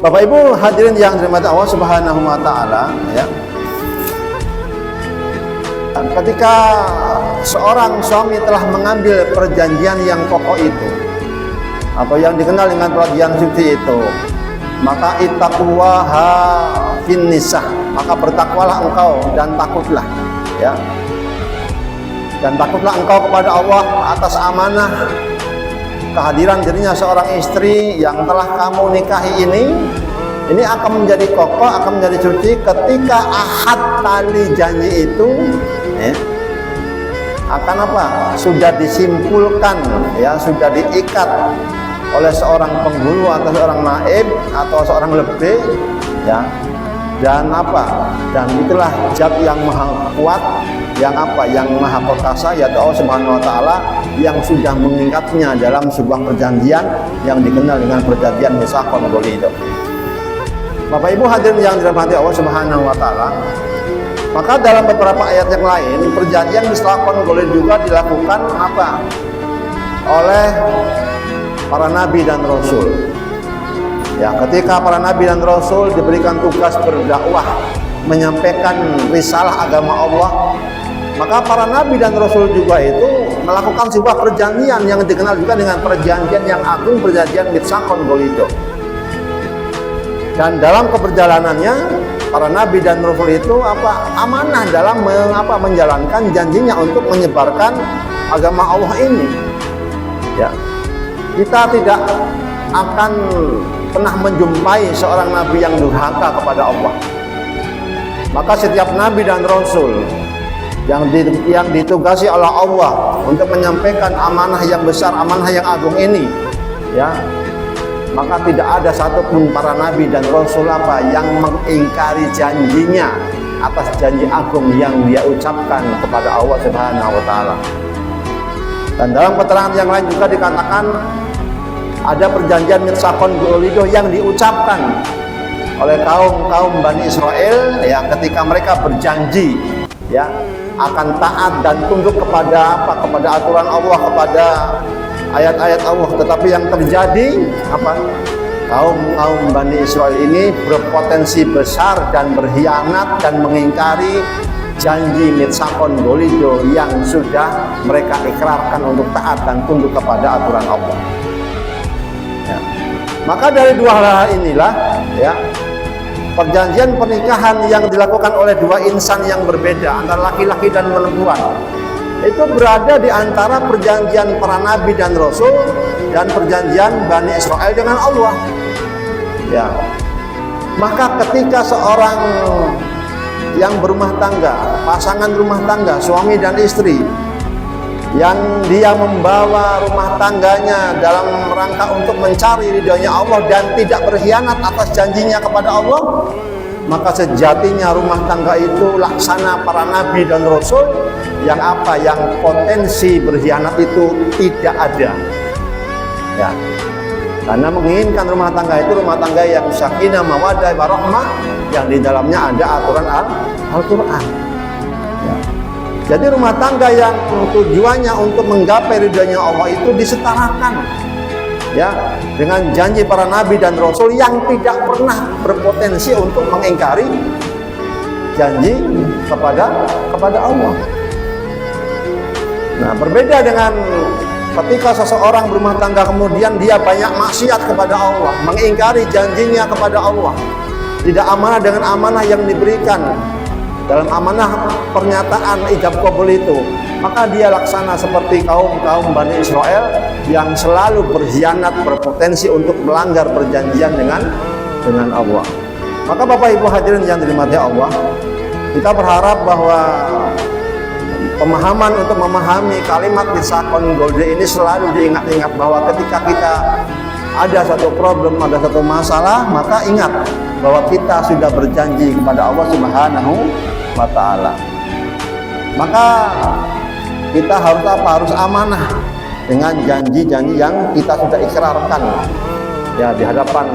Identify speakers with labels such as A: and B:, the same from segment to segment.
A: Bapak Ibu hadirin yang dirahmati Allah Subhanahu wa taala, ya. Ketika seorang suami telah mengambil perjanjian yang kokoh itu, atau yang dikenal dengan perjanjian suci itu, maka ittaqullaha fin nisah, maka bertakwalah engkau dan takutlah, ya. Dan takutlah engkau kepada Allah atas amanah kehadiran dirinya seorang istri yang telah kamu nikahi ini akan menjadi kokoh, akan menjadi suci ketika ahad tali janji itu, ya, akan apa? Sudah disimpulkan, ya, sudah diikat oleh seorang penghulu atau seorang naib atau seorang lebih, ya. Dan apa? Dan itulah zat yang maha kuat, yang apa? Yang maha perkasa, yaitu Allah Subhanahu wa taala, yang sudah mengikatnya dalam sebuah perjanjian yang dikenal dengan perjanjian Mitsaqul Ghalidh. Bapak Ibu hadirin yang dirahmati Allah Subhanahu wa taala, maka dalam beberapa ayat yang lain perjanjian Mitsaqul Ghalidh juga dilakukan apa? Oleh para nabi dan rasul. Ya, ketika para nabi dan rasul diberikan tugas berdakwah, menyampaikan risalah agama Allah, maka para nabi dan rasul juga itu melakukan sebuah perjanjian yang dikenal juga dengan perjanjian yang agung, perjanjian Mitsaqul Ghalidh. Dan dalam keberjalanannya para nabi dan rasul itu apa? Amanah dalam menjalankan janjinya untuk menyebarkan agama Allah ini. Ya. Kita tidak akan pernah menjumpai seorang nabi yang durhaka kepada Allah. Maka setiap nabi dan rasul yang ditugasi oleh Allah untuk menyampaikan amanah yang besar, amanah yang agung ini, ya, maka tidak ada satupun para nabi dan rasul apa yang mengingkari janjinya atas janji agung yang dia ucapkan kepada Allah Subhanahu wa taala. Dan dalam keterangan yang lain juga dikatakan ada perjanjian Mitsaqul Ghalidh yang diucapkan oleh kaum Bani Israel, ya, ketika mereka berjanji, ya, akan taat dan tunduk kepada apa? Kepada aturan Allah, kepada ayat-ayat Allah. Tetapi yang terjadi apa? Kaum Bani Israel ini berpotensi besar dan berkhianat dan mengingkari janji Mitsaqul Ghalidh yang sudah mereka ikrarkan untuk taat dan tunduk kepada aturan Allah. Ya. Maka dari dua hal inilah, ya, perjanjian pernikahan yang dilakukan oleh dua insan yang berbeda antara laki-laki dan perempuan itu berada di antara perjanjian para nabi dan rasul dan perjanjian Bani Israel dengan Allah. Ya. Maka ketika seorang yang berumah tangga, pasangan rumah tangga, suami dan istri, yang dia membawa rumah tangganya dalam rangka untuk mencari ridhonya Allah dan tidak berkhianat atas janjinya kepada Allah, maka sejatinya rumah tangga itu laksana para nabi dan rasul yang apa? Yang potensi berkhianat itu tidak ada. Ya. Karena menginginkan rumah tangga itu rumah tangga yang sakinah, mawaddah, warahmah, yang di dalamnya ada aturan Al-Qur'an. Ya. Jadi rumah tangga yang tujuannya untuk menggapai ridhonya Allah itu disetarakan, ya, dengan janji para nabi dan rasul yang tidak pernah berpotensi untuk mengingkari janji kepada Allah. Nah, berbeda dengan ketika seseorang berumah tangga kemudian dia banyak maksiat kepada Allah, mengingkari janjinya kepada Allah, tidak amanah dengan amanah yang diberikan dalam amanah pernyataan ijab qabul itu, maka dia laksana seperti kaum Bani Israel yang selalu berkhianat, berpotensi untuk melanggar perjanjian dengan Allah. Maka Bapak Ibu hadirin yang dirahmati Allah, kita berharap bahwa pemahaman untuk memahami kalimat Mitsaqul Ghalidh ini selalu diingat-ingat bahwa ketika kita ada satu problem, ada satu masalah, maka ingat bahwa kita sudah berjanji kepada Allah Subhanahu wa taala. Maka kita harus apa? Harus amanah dengan janji-janji yang kita sudah ikrarkan, ya, di hadapan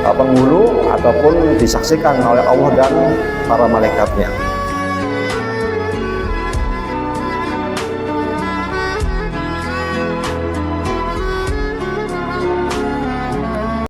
A: penghulu ataupun disaksikan oleh Allah dan para malaikatnya.